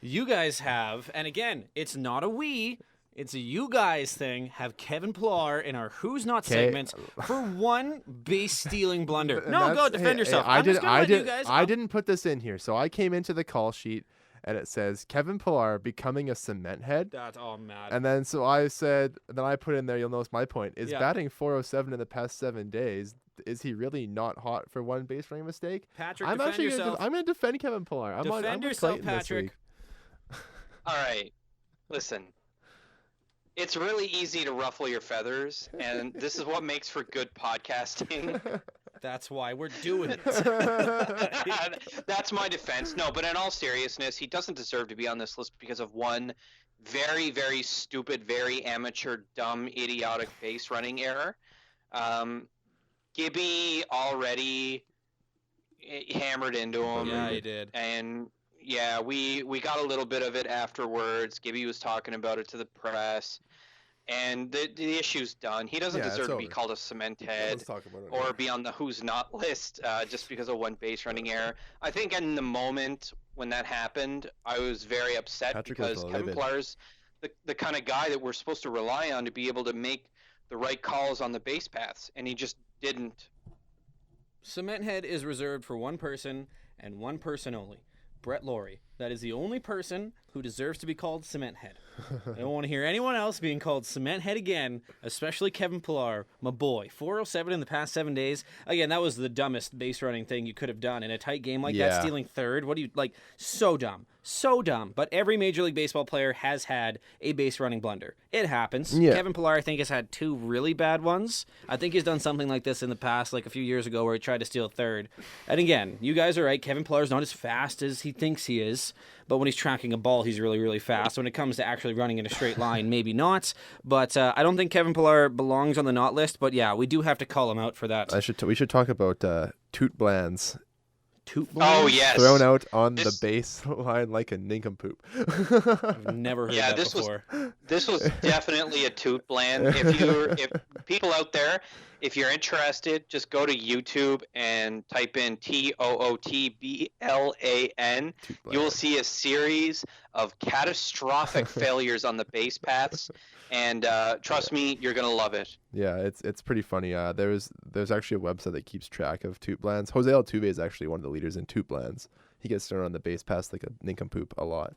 you guys have, and again, it's not a we, it's a you guys thing, have Kevin Pillar in our Who's Not segment for one base-stealing blunder. No, go defend yourself.
I
I
didn't put this in here, so I came into the call sheet, and it says, Kevin Pillar becoming a cement head.
That's all mad.
And then so I said, then I put in there, you'll notice my point, is batting .407 in the past 7 days, is he really not hot for one base running mistake?
Patrick,
I'm
defend yourself.
I'm going to defend Kevin Pillar.
Defend yourself, Patrick.
All right, listen. It's really easy to ruffle your feathers, and this is what makes for good podcasting.
That's why we're doing it.
That's my defense. No, but in all seriousness, he doesn't deserve to be on this list because of one very, very stupid, very amateur, dumb, idiotic base running error. Gibby already hammered into him.
Yeah, he did.
And yeah, we got a little bit of it afterwards. Gibby was talking about it to the press. and the issue's done. He doesn't
Yeah, it's
deserve to be
over.
called a cement head
Let's talk about it.
or be on the who's not list just because of one base running error. I think in the moment when that happened, I was very upset
Patrick was
because Kevin
livid.
Pillar's the kind of guy that we're supposed to rely on to be able to make the right calls on the base paths, and he just didn't.
Cement head is reserved for one person and one person only. Brett Laurie. That is the only person who deserves to be called Cement Head. I don't want to hear anyone else being called Cement Head again, especially Kevin Pillar, my boy. 407 in the past 7 days. Again, that was the dumbest base running thing you could have done in a tight game like that,
Yeah.
stealing third. What do you, like, so dumb. So dumb. But every Major League Baseball player has had a base running blunder. It happens.
Yeah.
Kevin Pillar, I think, has had 2 really bad ones. I think he's done something like this in the past, like a few years ago, where he tried to steal third. And again, you guys are right. Kevin Pillar's not as fast as he thinks he is. But when he's tracking a ball, he's really, really fast. When it comes to actually running in a straight line, maybe not. But I don't think Kevin Pillar belongs on the not list. But yeah, we do have to call him out for that.
We should talk about Toot Bland's
Oh yes,
thrown out on
This-
the base line like a nincompoop.
I've never heard
Yeah,
that
this
before.
This was definitely a toot bland. If people out there, if you're interested, just go to YouTube and type in TOOTBLAN.
Toot
You will
Bland.
see a series of catastrophic failures on the base paths, and trust me, you're gonna love it.
Yeah, it's pretty funny. There's actually a website that keeps track of Toot Blands. Jose Altuve is actually one of the leaders in Toot Blands. He gets thrown on the base pass like a nincompoop a lot.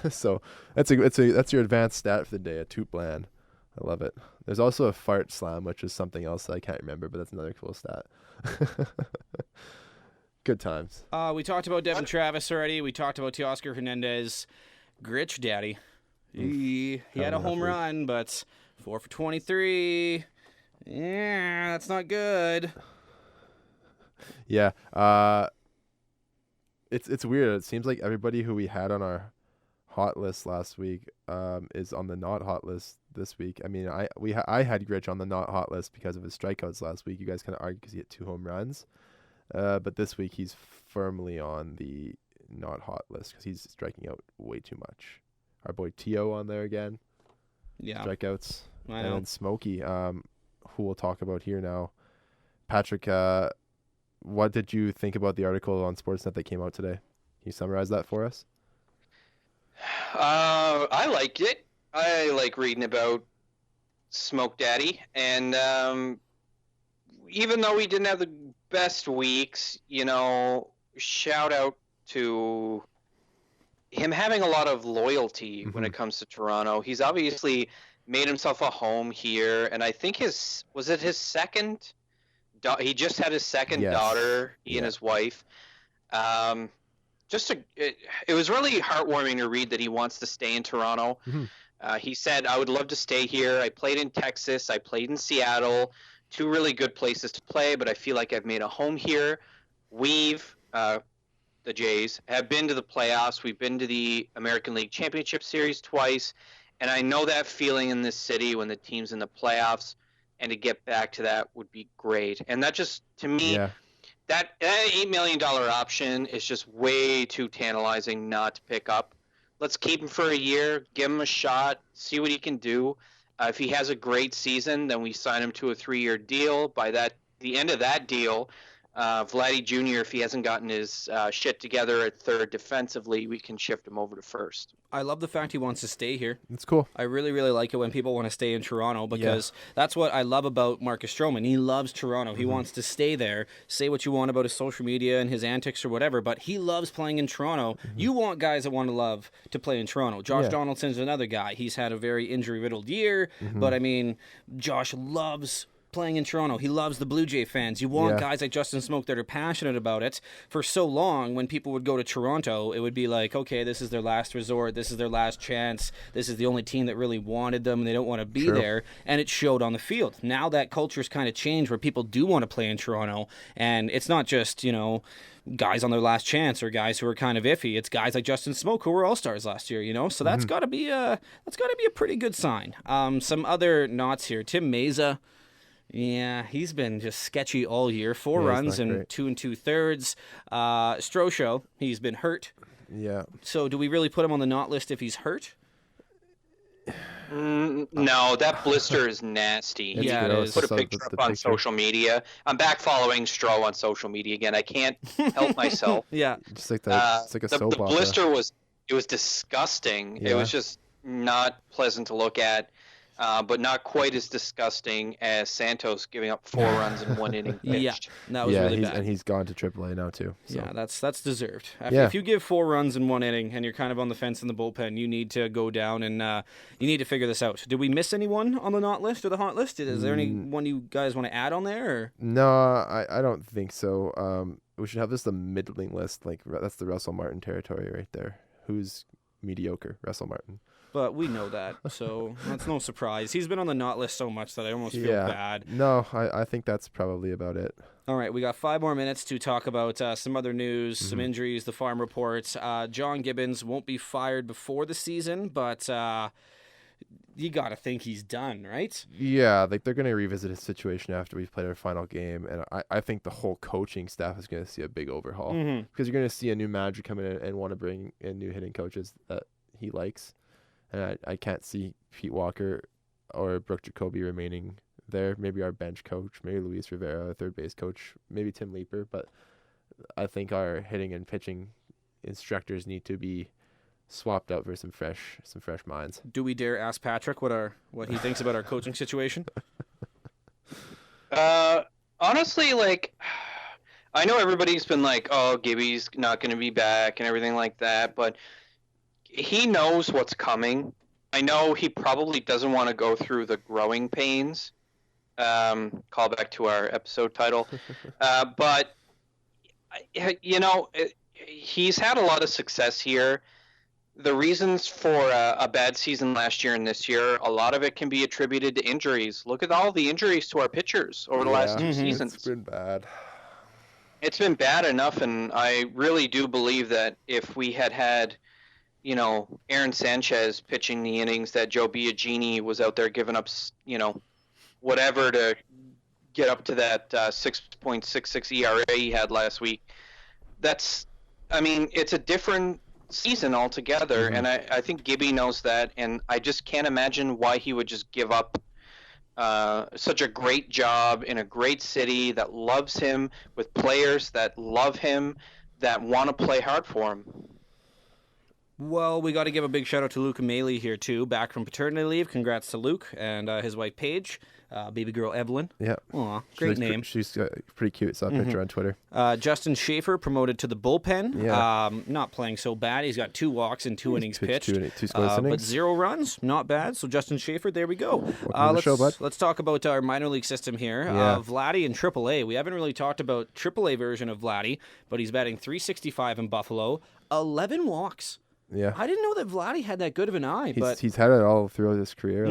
So that's your advanced stat for the day, a Toot Bland. I love it. There's also a fart slam, which is something else that I can't remember, but that's another cool stat. Good times.
We talked about Devin Travis already. We talked about Teoscar Hernandez. Gritch Daddy. He had a
Having a
home
rough week.
run, but 4 for 23. Yeah, that's not good.
Yeah. It's weird. It seems like everybody who we had on our hot list last week is on the not hot list this week. I mean, I had Gritch on the not hot list because of his strikeouts last week. You guys kind of argued because he hit 2 home runs. But this week he's firmly on the not hot list because he's striking out way too much. Our boy Tio on there again.
Yeah,
Strikeouts.
I
And
know.
then Smokey, who we'll talk about here now. Patrick, what did you think about the article on Sportsnet that came out today? Can you summarize that for us?
I liked it. I like reading about Smoke Daddy, and even though we didn't have the best weeks, shout out to him having a lot of loyalty when it comes to Toronto. He's obviously made himself a home here, and I think his second. He just had his second
Yes.
daughter. He and
Yeah.
his wife. It was really heartwarming to read that he wants to stay in Toronto.
Mhm.
He said, "I would love to stay here. I played in Texas. I played in Seattle. 2 really good places to play, but I feel like I've made a home here. We've, the Jays, have been to the playoffs. We've been to the American League Championship Series twice, and I know that feeling in this city when the team's in the playoffs, and to get back to that would be great." And that just, to me,
Yeah.
that $8 million option is just way too tantalizing not to pick up. Let's keep him for a year, give him a shot, see what he can do. If he has a great season, then we sign him to a 3-year deal. By the end of that deal, Vladdy Jr., if he hasn't gotten his shit together at third defensively, we can shift him over to first.
I love the fact he wants to stay here.
It's cool.
I really, really like it when people want to stay in Toronto because that's what I love about Marcus Stroman. He loves Toronto. He wants to stay there. Say what you want about his social media and his antics or whatever, but he loves playing in Toronto. You want guys that want to love to play in Toronto. Josh Donaldson's another guy. He's had a very injury-riddled year, but I mean, Josh loves playing in Toronto. He loves the Blue Jay fans. You want guys like Justin Smoke that are passionate about it. For so long, when people would go to Toronto, it would be like, okay, this is their last resort. This is their last chance. This is the only team that really wanted them, and they don't want to be there. And it showed on the field. Now that culture's kind of changed where people do want to play in Toronto, and it's not just, guys on their last chance or guys who are kind of iffy. It's guys like Justin Smoke who were all-stars last year, So that's got to be a pretty good sign. Some other nots here. Tim Meza. Yeah, he's been just sketchy all year. 4
Yeah, he's
runs
not
and
great.
2 2/3. Strosho, he's been hurt.
Yeah.
So do we really put him on the not list if he's hurt?
No, that blister is nasty.
It's
Yeah, it
gross.
is.
Put a
I saw
picture up
the
on
picture.
social media. I'm back following Stroh on social media again. I can't help myself.
Yeah.
Just like the, it's like a
The
soap opera.
blister was disgusting. It
Yeah.
was just not pleasant to look at, but not quite as disgusting as Santos giving up 4 runs in 1 inning pitched.
Yeah, that was
Yeah,
really bad.
and he's gone to AAA now too. So.
Yeah, that's deserved.
Yeah.
If you give 4 runs in 1 inning and you're kind of on the fence in the bullpen, you need to go down and you need to figure this out. Did we miss anyone on the not list or the hot list? Is there anyone you guys want to add on there? Or?
No, I don't think so. We should have this the middling list. Like that's the Russell Martin territory right there. Who's mediocre? Russell Martin.
But we know that, so that's no surprise. He's been on the not list so much that I almost feel bad.
No, I think that's probably about it.
All right, we got 5 more minutes to talk about some other news, some injuries, the farm reports. John Gibbons won't be fired before the season, but you got to think he's done, right?
Yeah, like they're going to revisit his situation after we've played our final game, and I think the whole coaching staff is going to see a big overhaul because you're going to see a new manager come in and want to bring in new hitting coaches that he likes. And I can't see Pete Walker or Brooke Jacoby remaining there. Maybe our bench coach, maybe Luis Rivera, our third base coach, maybe Tim Leeper. But I think our hitting and pitching instructors need to be swapped out for some fresh minds.
Do we dare ask Patrick what he thinks about our coaching situation?
Honestly, like, I know everybody's been like, oh, Gibby's not going to be back and everything like that, but he knows what's coming. I know he probably doesn't want to go through the growing pains. Call back to our episode title. But, you know, he's had a lot of success here. The reasons for a bad season last year and this year, a lot of it can be attributed to injuries. Look at all the injuries to our pitchers over the last 2 seasons.
It's been bad.
It's been bad enough, and I really do believe that if we had you know, Aaron Sanchez pitching the innings that Joe Biagini was out there giving up, you know, whatever to get up to that 6.66 ERA he had last week. It's a different season altogether, and I think Gibby knows that, and I just can't imagine why he would just give up such a great job in a great city that loves him, with players that love him, that want to play hard for him.
Well, we got to give a big shout out to Luke Maley here too, back from paternity leave. Congrats to Luke and his wife Paige, baby girl Evelyn.
Yeah,
Aw, great name.
She's pretty cute. Saw a picture on Twitter.
Justin Schaefer promoted to the bullpen.
Yeah.
Not playing so bad. He's got 2 walks and 2 innings pitched.
Two scoreless innings.
But 0 runs, not bad. So Justin Schaefer, there we go.
Welcome to the show, bud.
Let's talk about our minor league system here.
Yeah.
Vladdy in AAA. We haven't really talked about AAA version of Vladdy, but he's batting .365 in Buffalo. 11 walks.
Yeah.
I didn't know that Vladdy had that good of an eye, but
He's had it all throughout his career.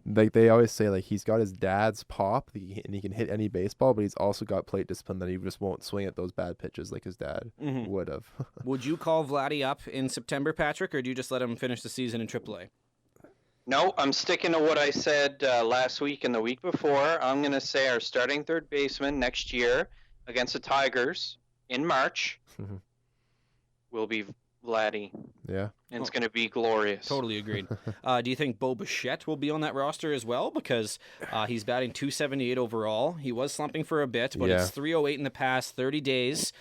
Like they always say, like he's got his dad's pop, and he can hit any baseball, but he's also got plate discipline that he just won't swing at those bad pitches like his dad would have.
would you call Vladdy up in September, Patrick, or do you just let him finish the season in AAA?
No, I'm sticking to what I said last week and the week before. I'm going to say our starting third baseman next year against the Tigers in March will be Vladdy.
Yeah.
And it's going to be glorious.
Totally agreed. Do you think Bo Bichette will be on that roster as well? Because he's batting .278 overall. He was slumping for a bit, but it's .308 in the past 30 days.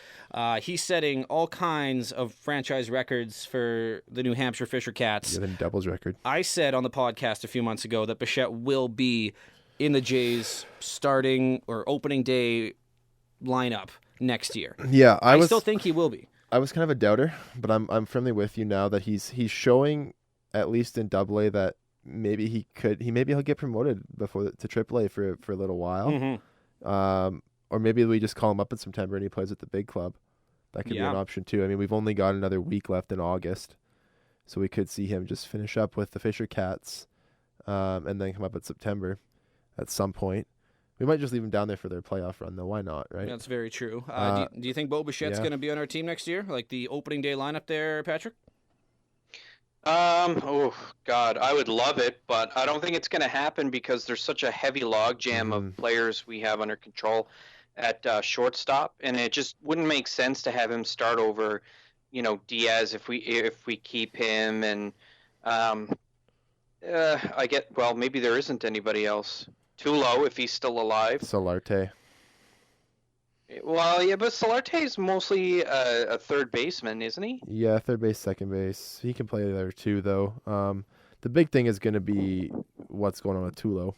He's setting all kinds of franchise records for the New Hampshire Fisher Cats.
Yeah, then doubles record.
I said on the podcast a few months ago that Bichette will be in the Jays starting or opening day lineup next year.
Yeah,
I still think he will be.
I was kind of a doubter, but I'm firmly with you now that he's showing, at least in AA, that maybe he'll get promoted to AAA for a little while. Or maybe we just call him up in September and he plays at the big club. That could be an option too. I mean, we've only got another week left in August, so we could see him just finish up with the Fisher Cats, and then come up in September at some point. We might just leave him down there for their playoff run, though. Why not, right?
That's very true. Do you think Bo Bichette's going to be on our team next year? Like the opening day lineup there, Patrick?
Oh, God, I would love it, but I don't think it's going to happen because there's such a heavy logjam of players we have under control at shortstop, and it just wouldn't make sense to have him start over, Diaz if we keep him, and Well, maybe there isn't anybody else. Tulo, if he's still alive.
Solarte.
Well, yeah, but Solarte's mostly a third baseman, isn't he?
Yeah, third base, second base. He can play there too, though. The big thing is going to be what's going on with Tulo,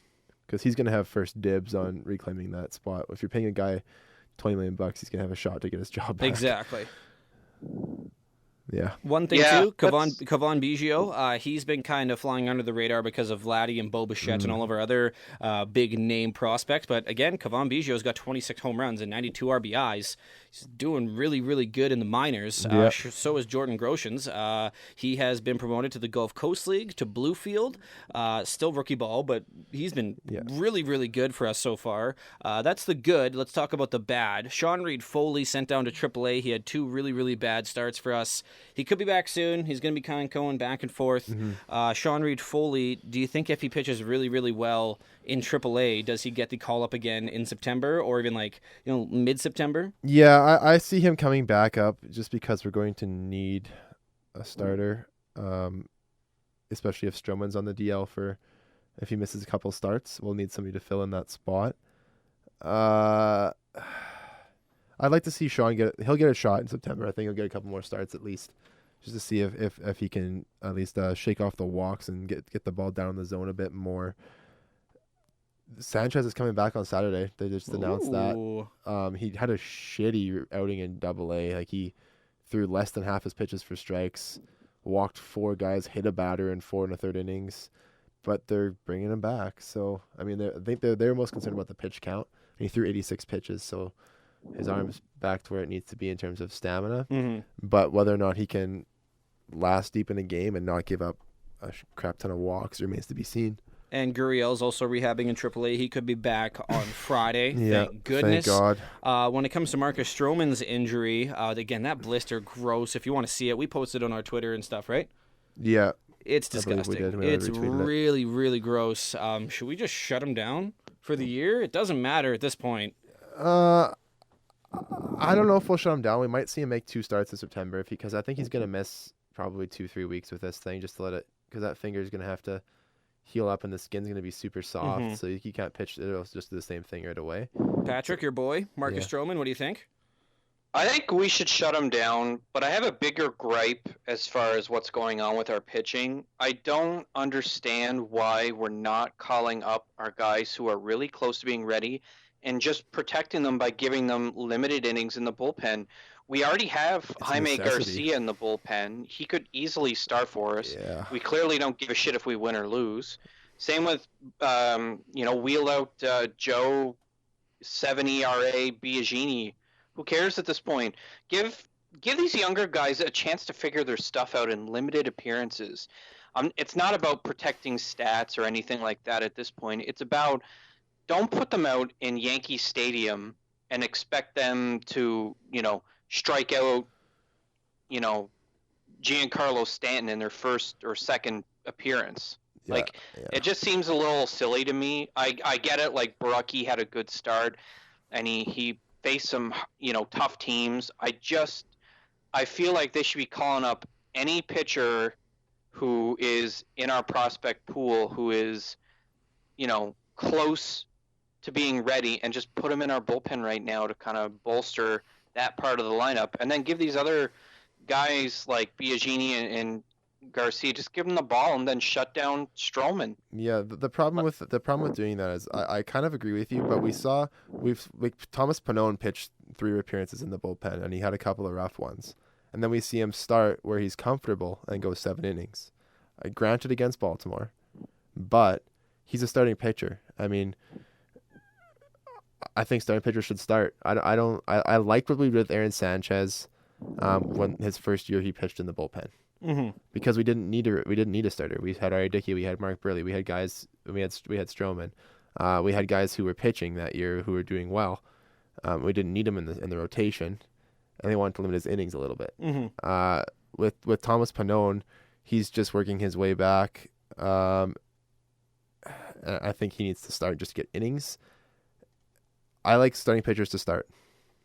because he's going to have first dibs on reclaiming that spot. If you're paying a guy $20 million, he's going to have a shot to get his job back.
Exactly.
Yeah.
One thing
Yeah,
too, Cavan Biggio, he's been kind of flying under the radar because of Vladdy and Bo Bichette and all of our other big name prospects. But again, Cavan Biggio's got 26 home runs and 92 RBIs. He's doing really, really good in the minors.
Yep.
So is Jordan Groshans. He has been promoted to the Gulf Coast League, to Bluefield. Still rookie ball, but he's been really, really good for us so far. That's the good. Let's talk about the bad. Sean Reid-Foley sent down to AAA. He had 2 really, really bad starts for us. He could be back soon. He's going to be kind of going back and forth. Sean Reid-Foley, do you think if he pitches really, really well in AAA, does he get the call-up again in September or even mid-September?
Yeah, I see him coming back up just because we're going to need a starter, especially if Stroman's on the DL if he misses a couple starts. We'll need somebody to fill in that spot. I'd like to see Sean he'll get a shot in September. I think he'll get a couple more starts at least, just to see if he can at least shake off the walks and get the ball down in the zone a bit more. Sanchez is coming back on Saturday. They just announced that. He had a shitty outing in AA. Like, he threw less than half his pitches for strikes, walked 4 guys, hit a batter in 4 1/3 innings, but they're bringing him back. So, I mean, I think they're most concerned about the pitch count. And he threw 86 pitches, so his arm's back to where it needs to be in terms of stamina. But whether or not he can last deep in a game and not give up a crap ton of walks remains to be seen.
And Gurriel's also rehabbing in AAA. He could be back on Friday.
Yeah,
Thank goodness.
Thank
God. When it comes to Marcus Stroman's injury, again, that blister, gross. If you want to see it, we posted on our Twitter and stuff, right?
Yeah.
It's disgusting. It's really, really gross. Should we just shut him down for the year? It doesn't matter at this point.
I don't know if we'll shut him down. We might see him make 2 starts in September because I think he's going to miss probably 2-3 weeks with this thing just to let it, because that finger is going to have to heal up and the skin's going to be super soft, so you can't pitch. It'll just do the same thing right away.
Patrick, your boy, Marcus Stroman, what do you think?
I think we should shut him down, but I have a bigger gripe as far as what's going on with our pitching. I don't understand why we're not calling up our guys who are really close to being ready and just protecting them by giving them limited innings in the bullpen. We already have Jaime Garcia in the bullpen. He could easily start for us.
Yeah.
We clearly don't give a shit if we win or lose. Same with, wheel out Joe 7 ERA Biagini. Who cares at this point? Give these younger guys a chance to figure their stuff out in limited appearances. It's not about protecting stats or anything like that at this point. It's about, don't put them out in Yankee Stadium and expect them to, strike out, Giancarlo Stanton in their first or second appearance.
Yeah,
It just seems a little silly to me. I get it. Like, Borucki had a good start, and he faced some, tough teams. I feel like they should be calling up any pitcher who is in our prospect pool who is, close to being ready, and just put them in our bullpen right now to kind of bolster that part of the lineup, and then give these other guys like Biagini and Garcia, just give them the ball and then shut down Stroman.
Yeah, the problem with doing that is I kind of agree with you, but Thomas Pannone pitched 3 appearances in the bullpen and he had a couple of rough ones, and then we see him start where he's comfortable and go 7 innings. Granted, against Baltimore, but he's a starting pitcher. I mean, I think starting pitchers should start. I like what we did with Aaron Sanchez when his first year he pitched in the bullpen. Because we didn't need a starter. We had Ari Dickey, we had Mark Burley, we had guys, we had Stroman, we had guys who were pitching that year who were doing well. We didn't need him in the rotation, and they wanted to limit his innings a little bit. With Thomas Pannone, he's just working his way back. I think he needs to start just to get innings. I like starting pitchers to start.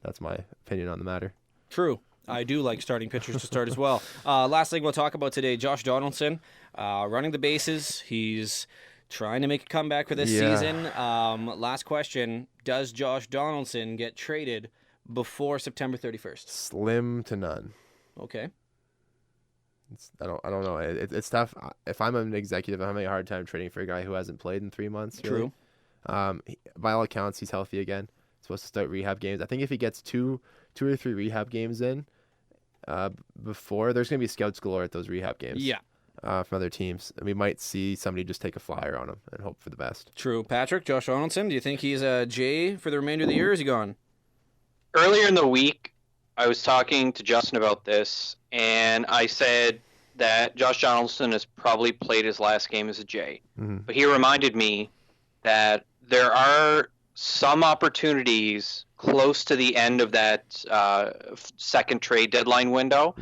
That's my opinion on the matter.
True. I do like starting pitchers to start as well. Last thing we'll talk about today, Josh Donaldson, running the bases. He's trying to make a comeback for this season. Last question, does Josh Donaldson get traded before September 31st?
Slim to none.
Okay.
I don't know. It's tough. If I'm an executive, I'm having a hard time trading for a guy who hasn't played in 3 months. Really.
True.
By all accounts, he's healthy again. He's supposed to start rehab games. I think if he gets two or three rehab games in before, there's going to be scouts galore at those rehab games.
Yeah.
From other teams. And we might see somebody just take a flyer on him and hope for the best.
True. Patrick, Josh Donaldson, do you think he's a J for the remainder of the year, or is he gone?
Earlier in the week, I was talking to Justin about this, and I said that Josh Donaldson has probably played his last game as a J.
Mm-hmm.
But he reminded me that there are some opportunities close to the end of that second trade deadline window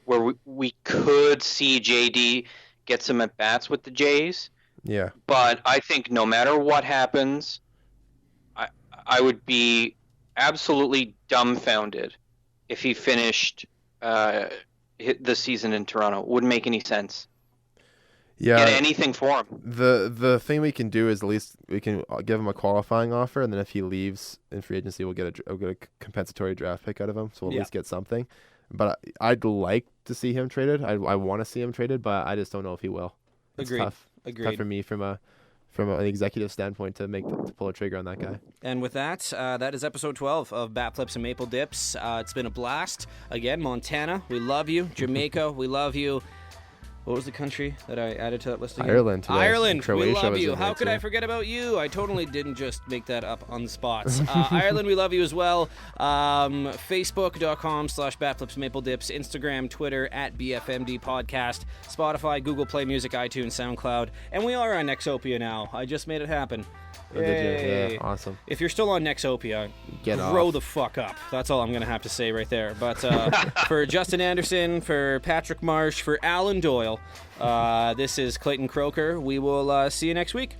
where we could see JD get some at-bats with the Jays.
Yeah.
But I think no matter what happens, I would be absolutely dumbfounded if he finished the season in Toronto. It wouldn't make any sense.
Yeah,
get anything for him.
The thing we can do is at least we can give him a qualifying offer, and then if he leaves in free agency, we'll get a compensatory draft pick out of him, so we'll at least get something. But I'd like to see him traded. I want to see him traded, but I just don't know if he will. It's tough.
Agreed.
Tough for me from an executive standpoint to pull a trigger on that guy.
And with that, that is episode 12 of Bat Flips and Maple Dips. It's been a blast. Again, Montana, we love you. Jamaica, we love you. What was the country that I added to that list again?
Ireland. Today.
Ireland,
Croatia
we love
was
you.
in
How
there
could
too.
I forget about you? I totally didn't just make that up on the spot. Ireland, we love you as well. Facebook.com/BatFlipsMapleDips. Instagram, Twitter, @BFMD Podcast. Spotify, Google Play Music, iTunes, SoundCloud. And we are on Nexopia now. I just made it happen.
Oh, did you?
Yay.
Yeah, awesome.
If you're still on Nexopia, grow the fuck up. That's all I'm going to have to say right there. But for Justin Anderson, for Patrick Marsh, for Alan Doyle, this is Clayton Croker. We will see you next week.